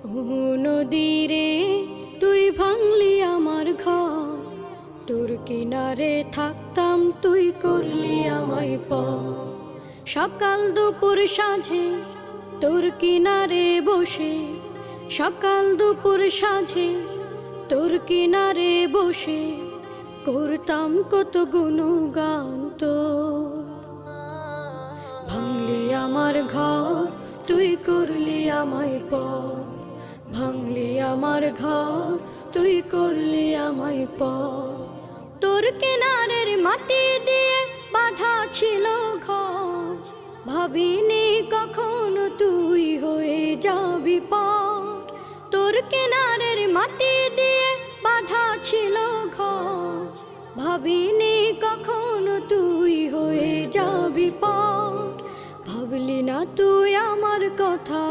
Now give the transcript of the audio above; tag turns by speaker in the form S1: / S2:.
S1: ও নদীরে তুই ভাঙলি আমার ঘর, তোর কিনারে থাকতাম তুই করলি আমায় পর। সকাল দুপুর সাঁঝে তোর কিনারে বসে, সকাল দুপুর সাঁঝে তোর কিনারে বসে করতাম কত গুণগান তোর। ভাঙলি আমার ঘর তুই করলি আমায় পর, ভাঙলি আমার ঘর তুই করলি আমায় পর। তোর কিনারের মাটি দিয়ে বাঁধা ছিল ঘর, ভাবিনি কখনো তুই হয়ে যাবি পার। তোর কিনারের মাটি দিয়ে বাঁধা ছিল ঘর, ভাবিনি কখনো তুই হয়ে যাবি পার। ভাবলি না তুই আমার কথা।